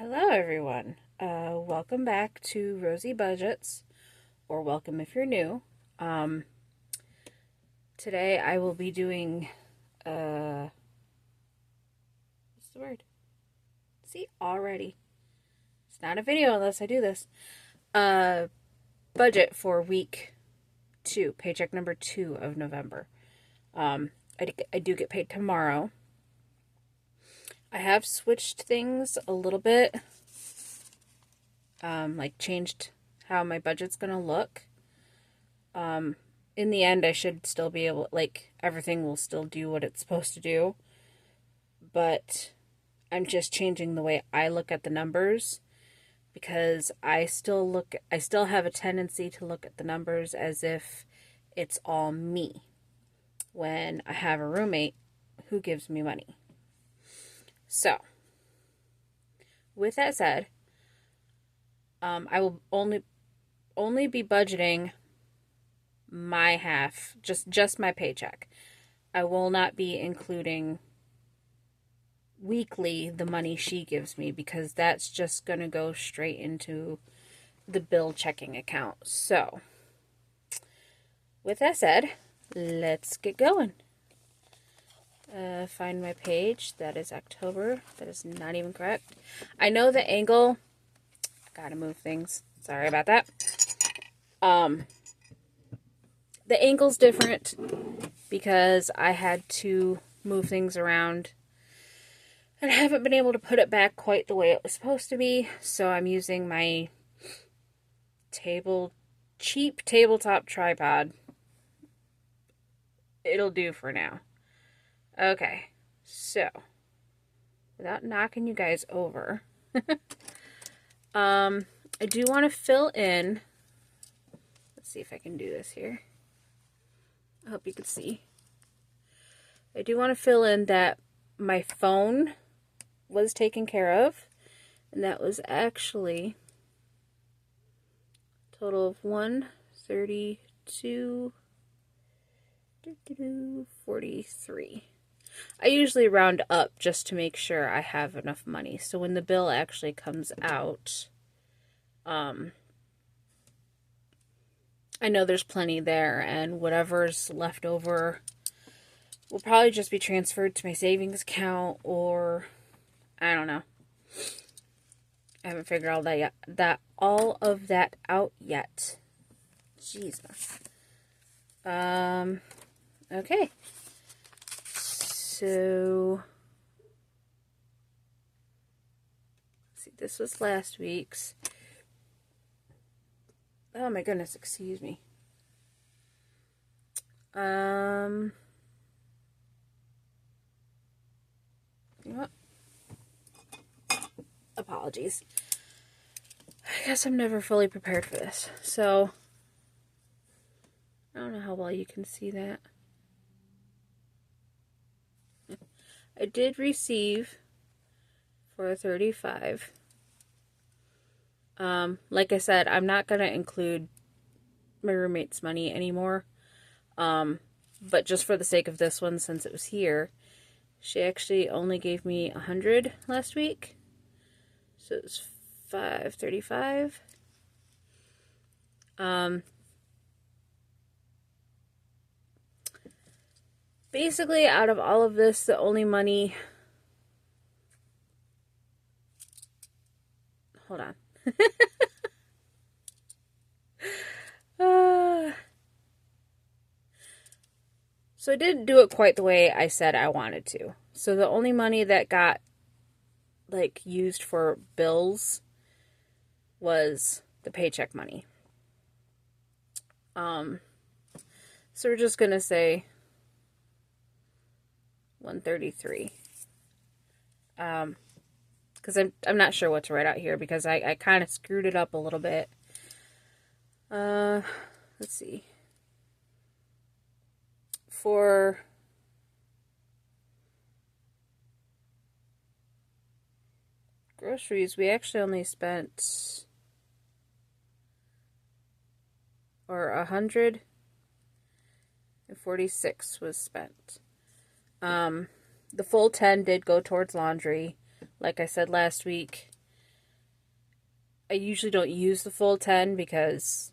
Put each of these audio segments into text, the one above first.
Hello, everyone. Welcome back to Rosy Budgets, or welcome if you're new. Um, Today I will be doing, what's the word? See, already. It's not a video unless I do this. Uh, Budget for week 2, paycheck number 2 of November. I do get paid tomorrow. I have switched things a little bit. Like changed how my budget's gonna look. In the end, I should still be able, like, everything will still do what it's supposed to do, but I'm just changing the way I look at the numbers because I still have a tendency to look at the numbers as if it's all me when I have a roommate who gives me money. So, with that said, I will only be budgeting my half, just my paycheck. I will not be including weekly the money she gives me because that's just going to go straight into the bill checking account. So, with that said, let's get going. Find my page. That is October. That is not even correct. I know the angle. Gotta move things. Sorry about that. The angle's different because I had to move things around and I haven't been able to put it back quite the way it was supposed to be, so I'm using my cheap tabletop tripod. It'll do for now. Okay, so without knocking you guys over, I do want to fill in. Let's see if I can do this here. I hope you can see. I do want to fill in that my phone was taken care of, and that was actually a total of 132 43. I usually round up just to make sure I have enough money. So when the bill actually comes out, I know there's plenty there, and whatever's left over will probably just be transferred to my savings account, or I don't know. I haven't figured all of that out yet. Jesus. Okay. So, let's see, this was last week's. Oh my goodness, excuse me. You know what? Apologies. I guess I'm never fully prepared for this. So, I don't know how well you can see that. I did receive $4.35. Like I said, I'm not going to include my roommate's money anymore. But just for the sake of this one, since it was here, she actually only gave me $100 last week. So it was $5.35. Basically, out of all of this, the only money... Hold on. So I didn't do it quite the way I said I wanted to. So the only money that got, like, used for bills was the paycheck money. So we're just going to say 133. Because I'm not sure what to write out here because I kind of screwed it up a little bit. Let's see. For groceries, we actually only spent, or 146 was spent. The full 10 did go towards laundry. Like I said last week, I usually don't use the full 10 because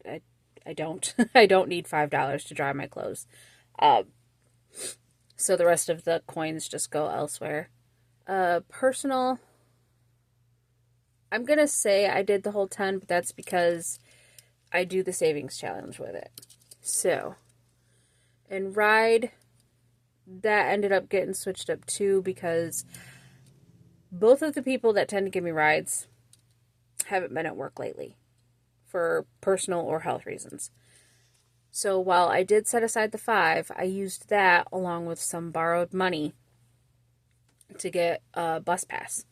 I don't. I don't need $5 to dry my clothes. Um, so the rest of the coins just go elsewhere. Personal, I'm going to say I did the whole 10, but that's because I do the savings challenge with it. So, and ride, that ended up getting switched up too because both of the people that tend to give me rides haven't been at work lately for personal or health reasons. So while I did set aside the 5, I used that along with some borrowed money to get a bus pass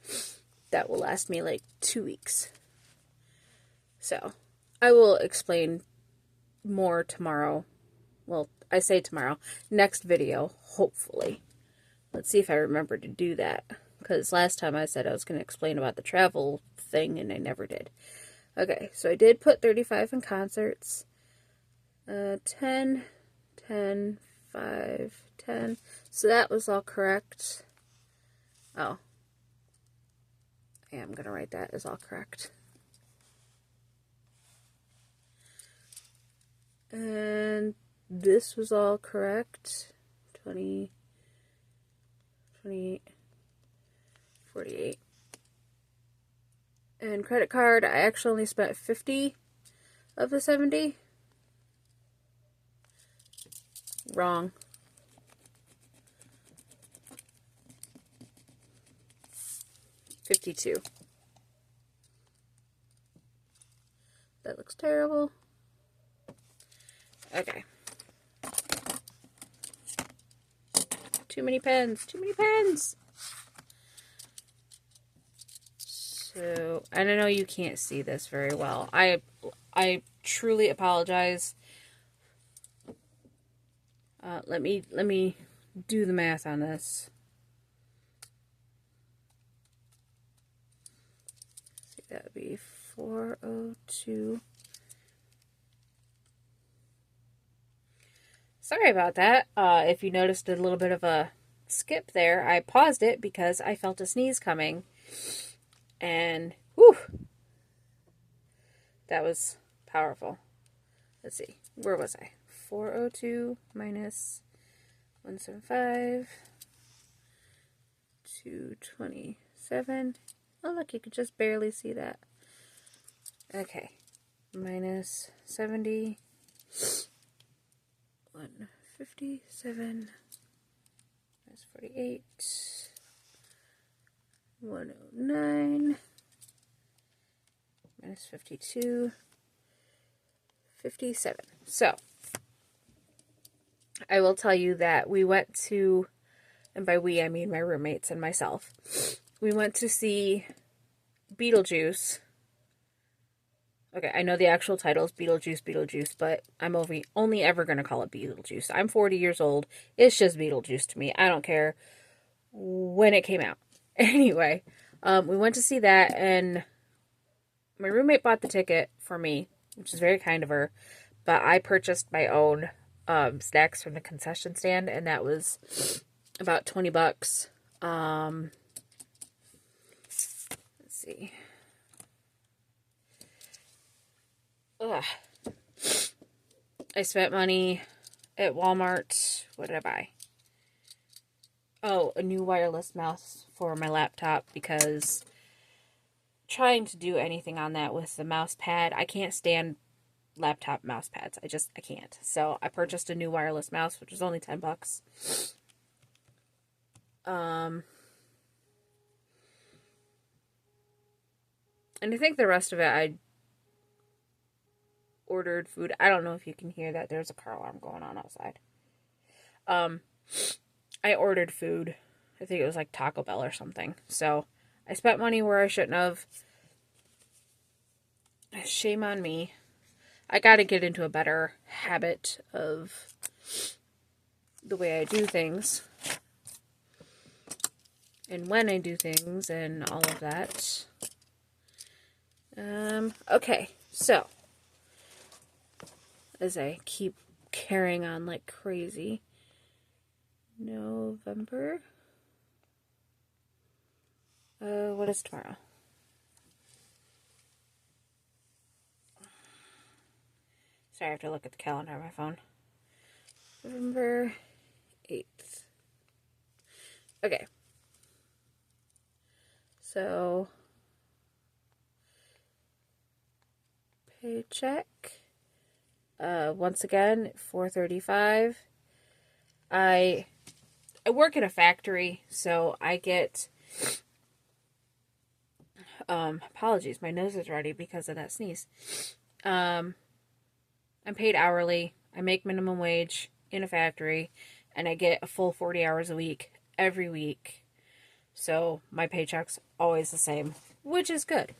that will last me like 2 weeks. So I will explain more tomorrow. Well, I say tomorrow. Next video, hopefully. Let's see if I remember to do that. Because last time I said I was going to explain about the travel thing and I never did. Okay, so I did put 35 in concerts. 10, 10, 5, 10. So that was all correct. Oh. Yeah, I'm going to write that as all correct. And this was all correct. 20, 28, 48. And credit card, I actually only spent 50 of the 70. Wrong. $52. That looks terrible. Okay. Too many pens. Too many pens. So, and I know you can't see this very well. I truly apologize. Let me do the math on this. See, that would be 402. Sorry about that. If you noticed a little bit of a skip there, I paused it because I felt a sneeze coming. And, whew, that was powerful. Let's see, where was I? 402 minus 175, 227. Oh, look, you could just barely see that. Okay, minus 70, 157, minus 48, 109, minus 52, 57. So, I will tell you that we went to, and by we I mean my roommates and myself, we went to see Beetlejuice. Okay, I know the actual title is Beetlejuice, but I'm only ever going to call it Beetlejuice. I'm 40 years old. It's just Beetlejuice to me. I don't care when it came out. Anyway, we went to see that, and my roommate bought the ticket for me, which is very kind of her, but I purchased my own snacks from the concession stand, and that was about $20. Let's see. Ugh. I spent money at Walmart. What did I buy? Oh, a new wireless mouse for my laptop because trying to do anything on that with the mouse pad, I can't stand laptop mouse pads. I can't. So I purchased a new wireless mouse, which was only $10. And I think the rest of it, I ordered food. I don't know if you can hear that. There's a car alarm going on outside. I ordered food. I think it was like Taco Bell or something. So I spent money where I shouldn't have. Shame on me. I got to get into a better habit of the way I do things. And when I do things and all of that. Okay, so as I keep carrying on like crazy, November. What is tomorrow? Sorry, I have to look at the calendar on my phone. November 8th. Okay. So, paycheck. Once again, $4.35. I work in a factory, so I get, apologies, my nose is runny because of that sneeze. I'm paid hourly. I make minimum wage in a factory, and I get a full 40 hours a week every week. So my paycheck's always the same, which is good,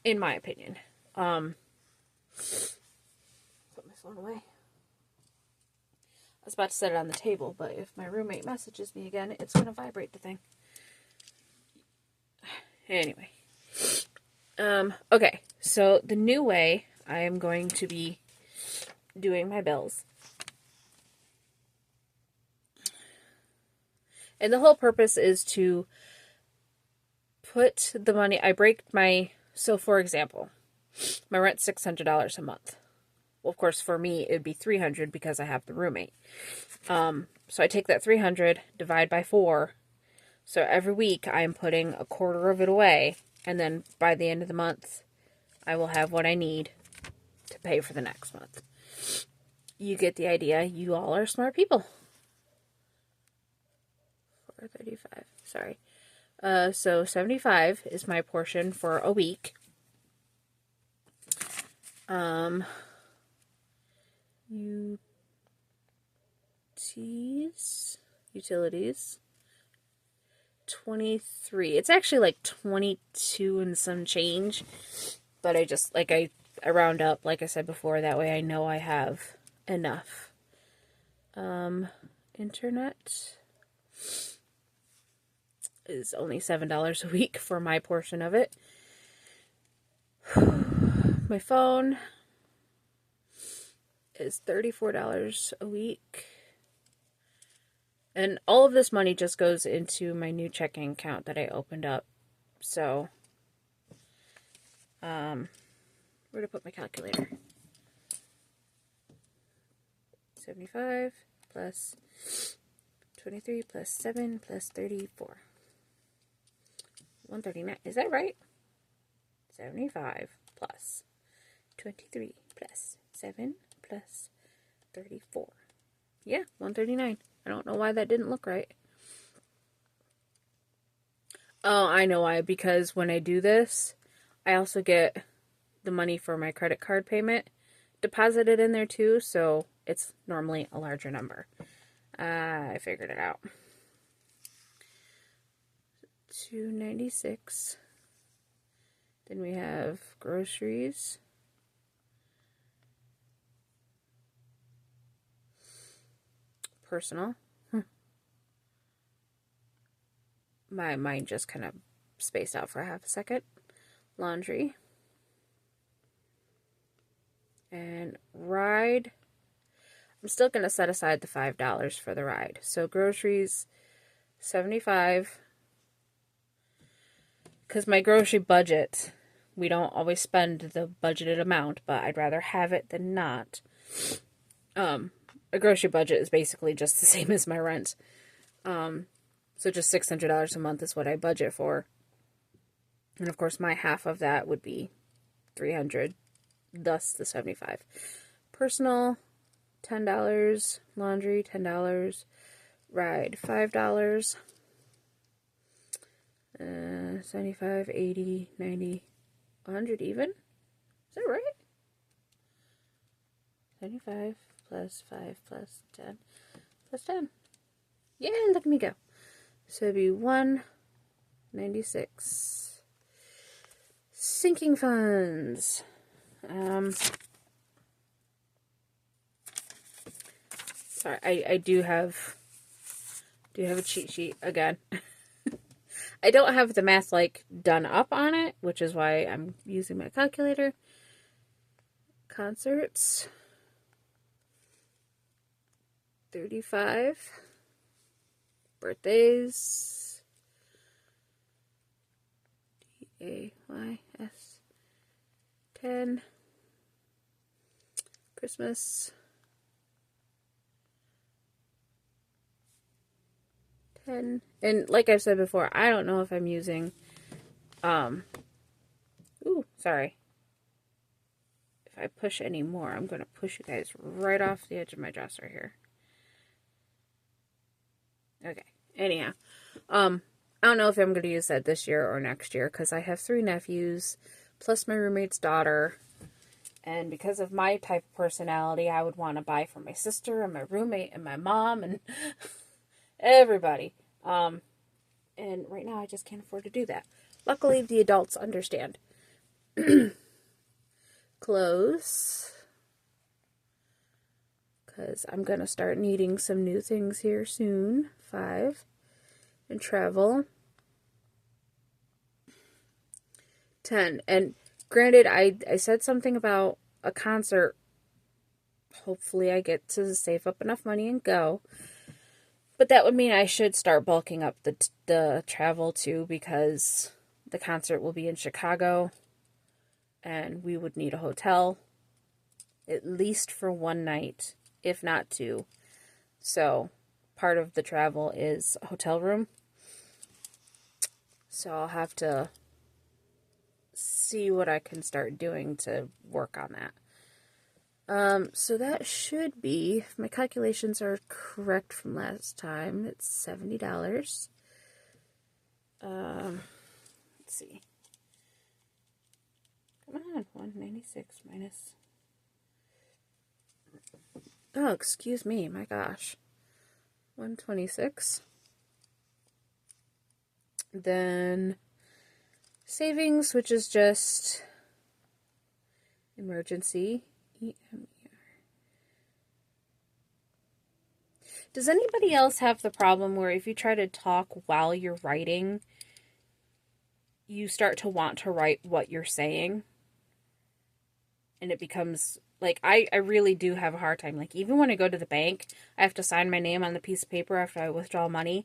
in my opinion. Put my phone away. I was about to set it on the table, but if my roommate messages me again, it's going to vibrate the thing. Anyway. Okay, so the new way I am going to be doing my bills. And the whole purpose is to put the money, so for example, my rent's $600 a month. Well, of course, for me, it'd be $300 because I have the roommate. So I take that $300, divide by 4. So every week I am putting a quarter of it away. And then by the end of the month, I will have what I need to pay for the next month. You get the idea. You all are smart people. $4.35. Sorry. So $75 is my portion for a week. Utilities. 23. It's actually like 22 and some change, but I just I round up, like I said before, that way I know I have enough. Internet is only $7 a week for my portion of it. My phone is $34 a week. And all of this money just goes into my new checking account that I opened up. So, where to put my calculator? 75 plus 23 plus 7 plus 34. 139. Is that right? 75 plus 23 plus 7 plus 34. Yeah, 139. I don't know why that didn't look right. Oh, I know why. Because when I do this, I also get the money for my credit card payment deposited in there too, so it's normally a larger number. I figured it out. $296. Then we have groceries. Personal. My mind just kind of spaced out for a half a second. Laundry. And ride. I'm still going to set aside the $5 for the ride. So groceries, $75. Because my grocery budget, we don't always spend the budgeted amount, but I'd rather have it than not. A grocery budget is basically just the same as my rent. So just $600 a month is what I budget for. And of course, my half of that would be $300, thus the $75. Personal, $10. Laundry, $10. Ride, $5. 75, 80, 90, 100 even? Is that right? 75 plus 5 plus 10 plus 10. Yeah, look at me go. So it'd be 196. Sinking funds. Sorry, I do have a cheat sheet again. I don't have the math done up on it, which is why I'm using my calculator. Concerts. 35. Birthdays. DAYS. 10. Christmas. 10. And like I've said before, I don't know if I'm using, ooh, sorry. If I push any more, I'm going to push you guys right off the edge of my dresser here. Okay. Anyhow, I don't know if I'm going to use that this year or next year because I have 3 nephews plus my roommate's daughter. And because of my type of personality, I would want to buy for my sister and my roommate and my mom and everybody. And right now I just can't afford to do that. Luckily, the adults understand. Clothes. Because I'm going to start needing some new things here soon. 5. And travel. 10. And granted, I said something about a concert. Hopefully I get to save up enough money and go. But that would mean I should start bulking up the travel too, because the concert will be in Chicago. And we would need a hotel. At least for 1 night, if not 2. So part of the travel is a hotel room. So I'll have to see what I can start doing to work on that. So that should be, if my calculations are correct from last time, it's $70. Let's see. Come on, 196 minus. Oh, excuse me, my gosh. 126. Then savings, which is just emergency. EMER. Does anybody else have the problem where if you try to talk while you're writing, you start to want to write what you're saying? And it becomes, like, I really do have a hard time. Like, even when I go to the bank, I have to sign my name on the piece of paper after I withdraw money.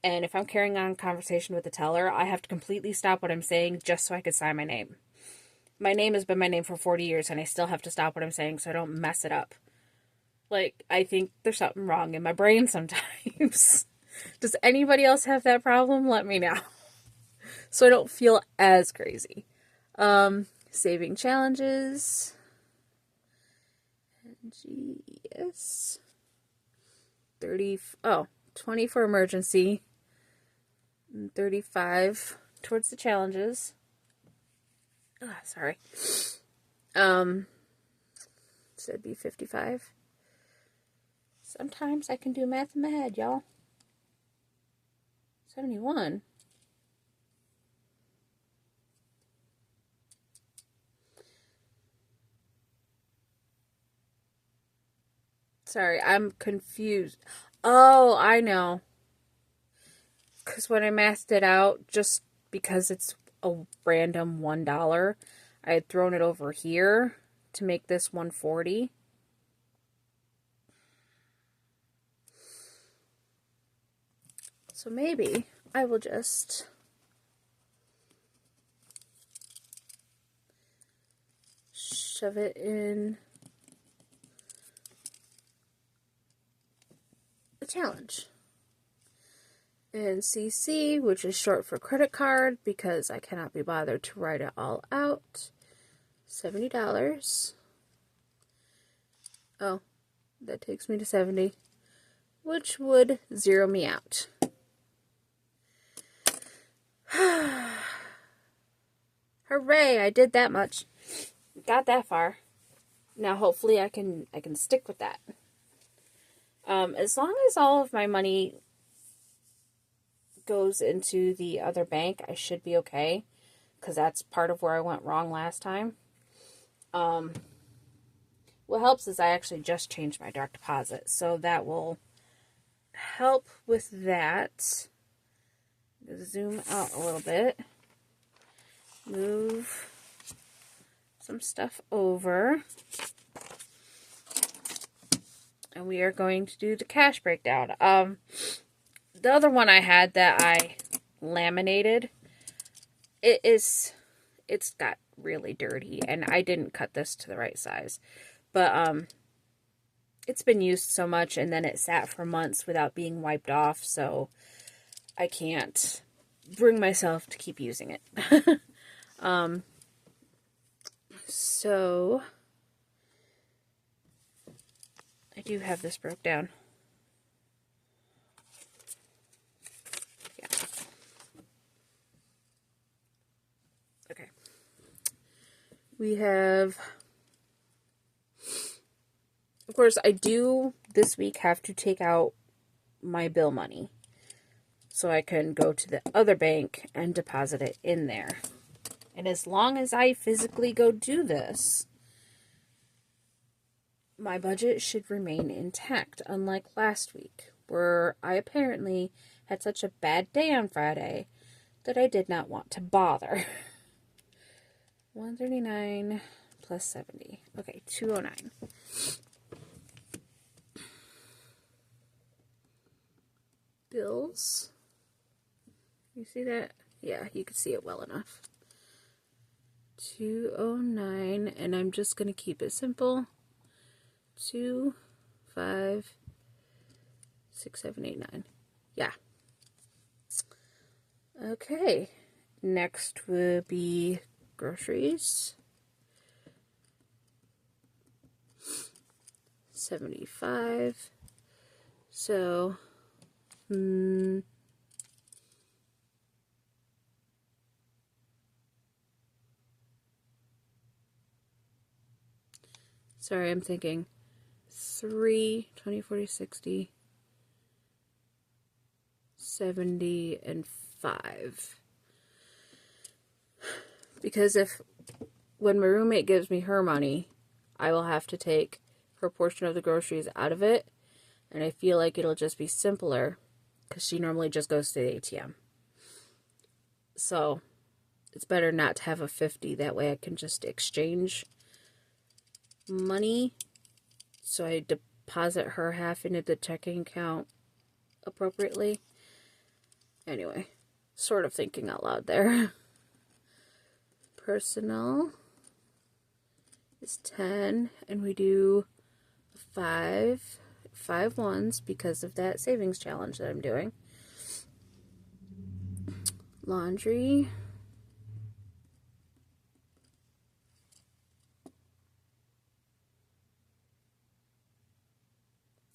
And if I'm carrying on a conversation with the teller, I have to completely stop what I'm saying just so I can sign my name. My name has been my name for 40 years, and I still have to stop what I'm saying so I don't mess it up. Like, I think there's something wrong in my brain sometimes. Does anybody else have that problem? Let me know. So I don't feel as crazy. Saving challenges. NGS. 20 for emergency. And 35 towards the challenges. Sorry. So it'd be 55. Sometimes I can do math in my head, y'all. 71. Sorry, I'm confused. Oh, I know. Because when I mathed it out, just because it's a random $1, I had thrown it over here to make this 140. So maybe I will just shove it in the challenge. And CC, which is short for credit card, because I cannot be bothered to write it all out. $70. Oh, that takes me to 70, which would zero me out. Hooray, I did that much. Got that far. Now hopefully I can stick with that. As long as all of my money goes into the other bank, I should be okay, because that's part of where I went wrong last time. What helps is I actually just changed my direct deposit, so that will help with that. Zoom out a little bit. Move some stuff over. And we are going to do the cash breakdown. The other one I had that I laminated, it's got really dirty, and I didn't cut this to the right size. But it's been used so much, and then it sat for months without being wiped off, so I can't bring myself to keep using it. So I do have this broke down. Yeah. Okay. We have, of course, I do this week have to take out my bill money so I can go to the other bank and deposit it in there. And as long as I physically go do this, my budget should remain intact, unlike last week, where I apparently had such a bad day on Friday that I did not want to bother. 139 plus 70. Okay, 209. Bills. You see that? Yeah, you can see it well enough. 209, and I'm just going to keep it simple. 2, 5, 6, 7, 8, 9. Yeah. Okay. Next will be groceries. 75. So, sorry, I'm thinking 3, 20, 40, 60, 70, and 5. Because when my roommate gives me her money, I will have to take her portion of the groceries out of it. And I feel like it'll just be simpler because she normally just goes to the ATM. So it's better not to have a 50. That way I can just exchange money. So I deposit her half into the checking account appropriately. Anyway, sort of thinking out loud there. Personal is 10, and we do 5 ones because of that savings challenge that I'm doing. Laundry.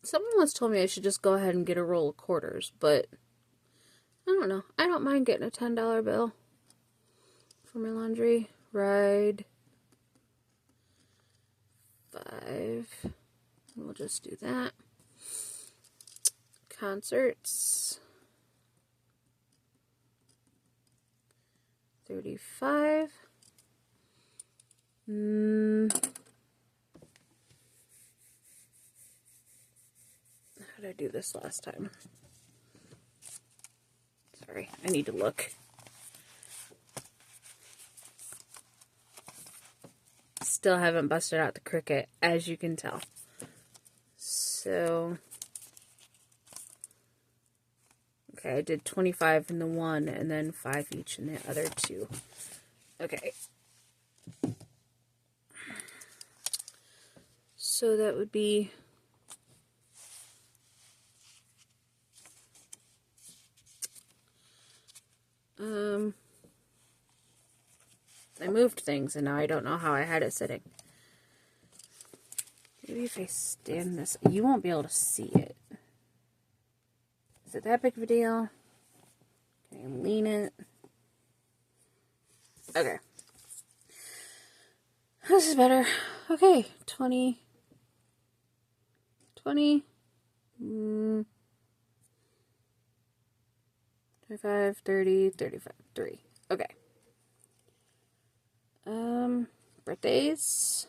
Someone once told me I should just go ahead and get a roll of quarters, but I don't know. I don't mind getting a $10 bill for my laundry. Ride. 5. We'll just do that. Concerts. 35. How did I do this last time? Sorry, I need to look. Still haven't busted out the Cricut, as you can tell. So, okay, I did 25 in the one and then 5 each in the other 2. Okay. So that would be I moved things and now I don't know how I had it sitting. Maybe if I stand this, you won't be able to see it. Is it that big of a deal? Can I lean it? Okay. This is better. Okay, 20, 25, 30, 35, 3. Okay. Birthdays.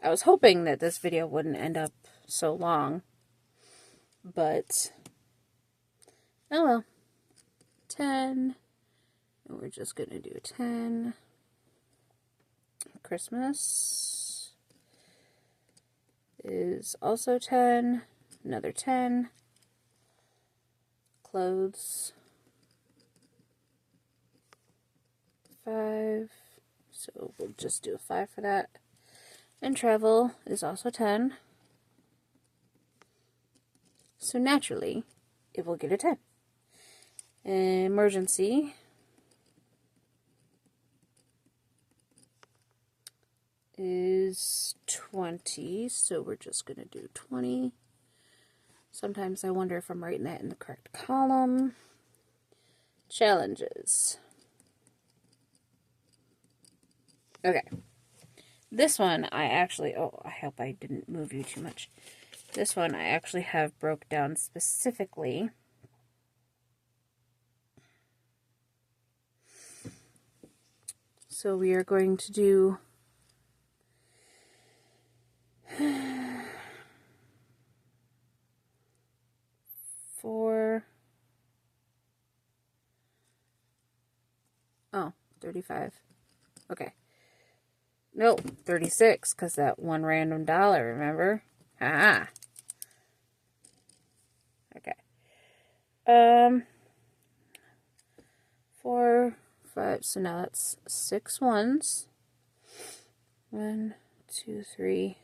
I was hoping that this video wouldn't end up so long, but oh well. 10, and we're just gonna do 10. Christmas is also 10, another 10. Clothes, 5, So we'll just do a 5 for that. And travel is also 10. So naturally, it will get a 10. Emergency is 20, so we're just going to do 20. Sometimes I wonder if I'm writing that in the correct column. Challenges. Okay. This one I actually, oh, I hope I didn't move you too much. This one I actually have broke down specifically. So we are going to do four, 35. Okay. No, 36, because that one random dollar, remember? Haha. Okay. 4, 5, so now that's 6 ones. 1, 2, 3,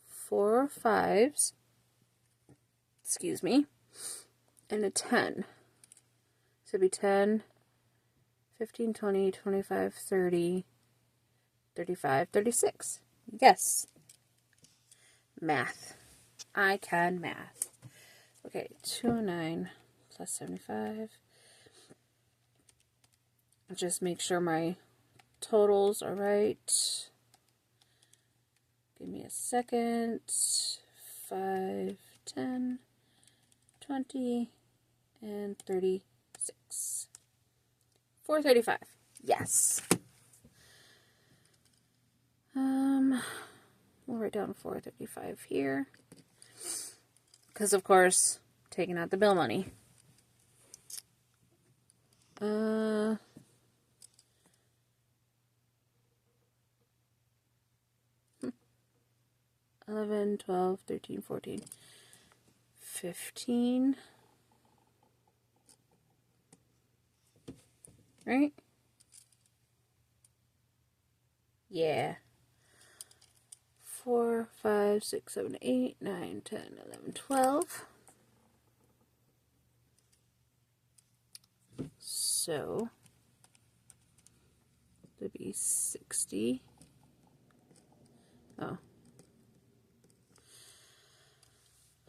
4 5s. Excuse me. And a 10. So it'd be 10, 15, 20, 25, 30, 35, 36. Yes. Math. I can math. Okay, 209 plus 75. Just make sure my totals are right. Give me a second. 5, 10, 20, and 36. 435. Yes. We'll write down 435 here. Because, of course, taking out the bill money. 11, 12, 13, 14, 15. Right? Yeah. 4, 5, 6, 7, 8, 9, 10, 11, 12. So, that'd be 60. Oh.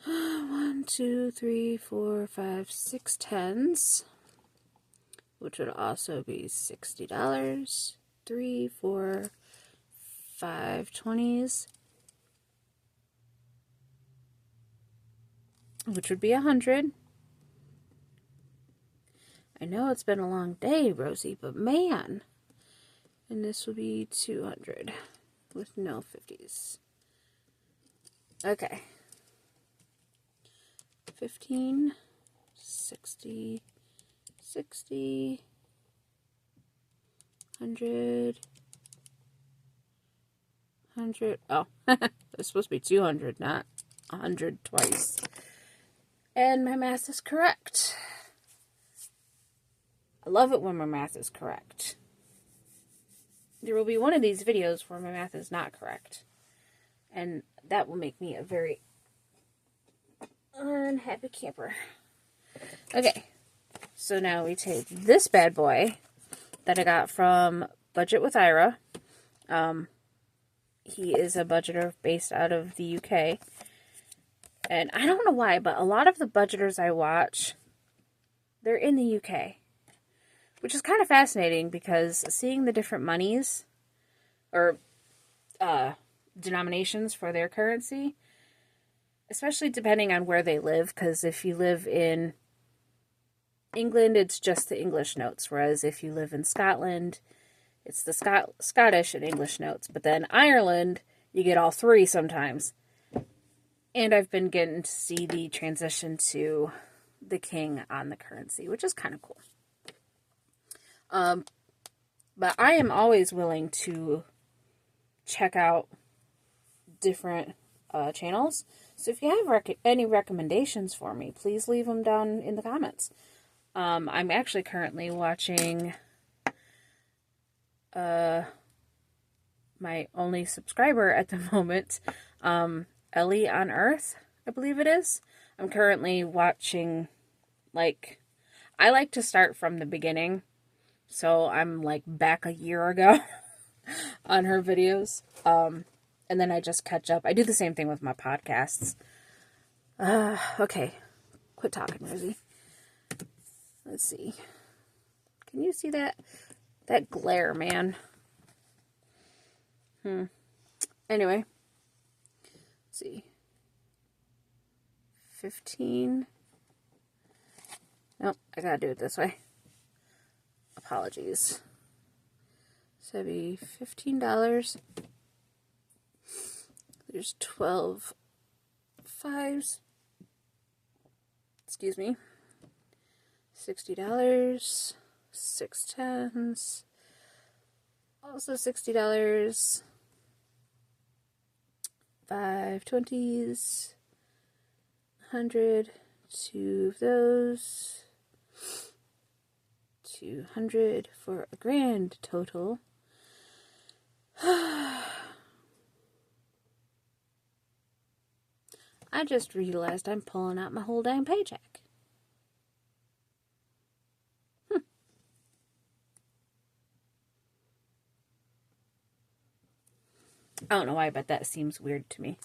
1, 2, 3, 4, 5, 6 tens, which would also be $60. 3, 4, 5 20s, which would be 100. I know it's been a long day, Rosie, but man. And this will be 200 with no 50s. Okay. 15, 60, 60, 100, 100. Oh, it's supposed to be 200, not 100 twice. And my math is correct. I love it when my math is correct. There will be one of these videos where my math is not correct. And that will make me a very unhappy camper. Okay, so now we take this bad boy that I got from Budget with Ira. He is a budgeter based out of the UK. And I don't know why, but a lot of the budgeters I watch, they're in the UK. Which is kind of fascinating because seeing the different monies or denominations for their currency, especially depending on where they live, because if you live in England, it's just the English notes, whereas if you live in Scotland, it's the Scottish and English notes. But then Ireland, you get all three sometimes. And I've been getting to see the transition to the king on the currency, which is kind of cool. But I am always willing to check out different channels. So if you have any recommendations for me, please leave them down in the comments. I'm actually currently watching my only subscriber at the moment, Ellie on Earth, I believe it is. I'm currently watching, like, I like to start from the beginning, so I'm like back a year ago on her videos, and then I just catch up. I do the same thing with my podcasts. Okay, quit talking, Rosie. Let's see. Can you see that? That glare, man. Anyway. Let's see. 15. Nope, I gotta do it this way. Apologies. So that'd be $15. There's 12 fives. Excuse me. $60. 6 tens. Also $60. 5 20s. 100. 2 of those. 200 for a grand total. I just realized I'm pulling out my whole dang paycheck. I don't know why, but that seems weird to me.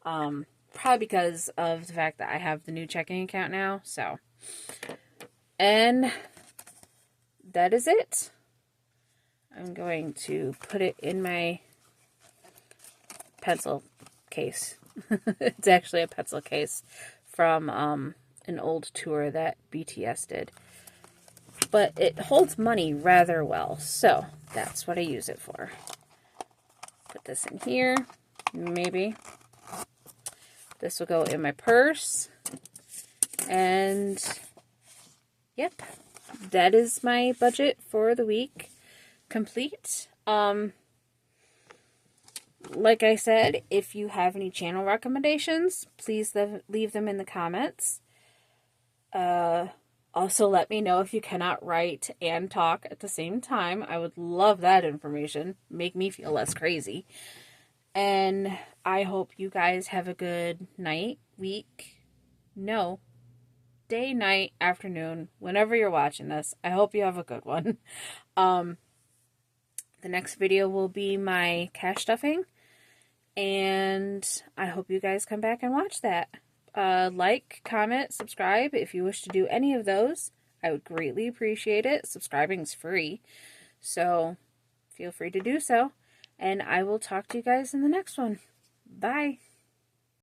Probably because of the fact that I have the new checking account now, so. And that is it. I'm going to put it in my pencil case. It's actually a pencil case from an old tour that BTS did. But it holds money rather well, so that's what I use it for. Put this in here, maybe. This will go in my purse. And, yep, that is my budget for the week complete. Like I said, if you have any channel recommendations, please leave them in the comments. Also, let me know if you cannot write and talk at the same time. I would love that information. Make me feel less crazy. And I hope you guys have a good night, week, no, day, night, afternoon, whenever you're watching this. I hope you have a good one. The next video will be my cash stuffing. And I hope you guys come back and watch that. Like, comment, subscribe if you wish to do any of those. I would greatly appreciate it. Subscribing is free. So feel free to do so. And I will talk to you guys in the next one. Bye.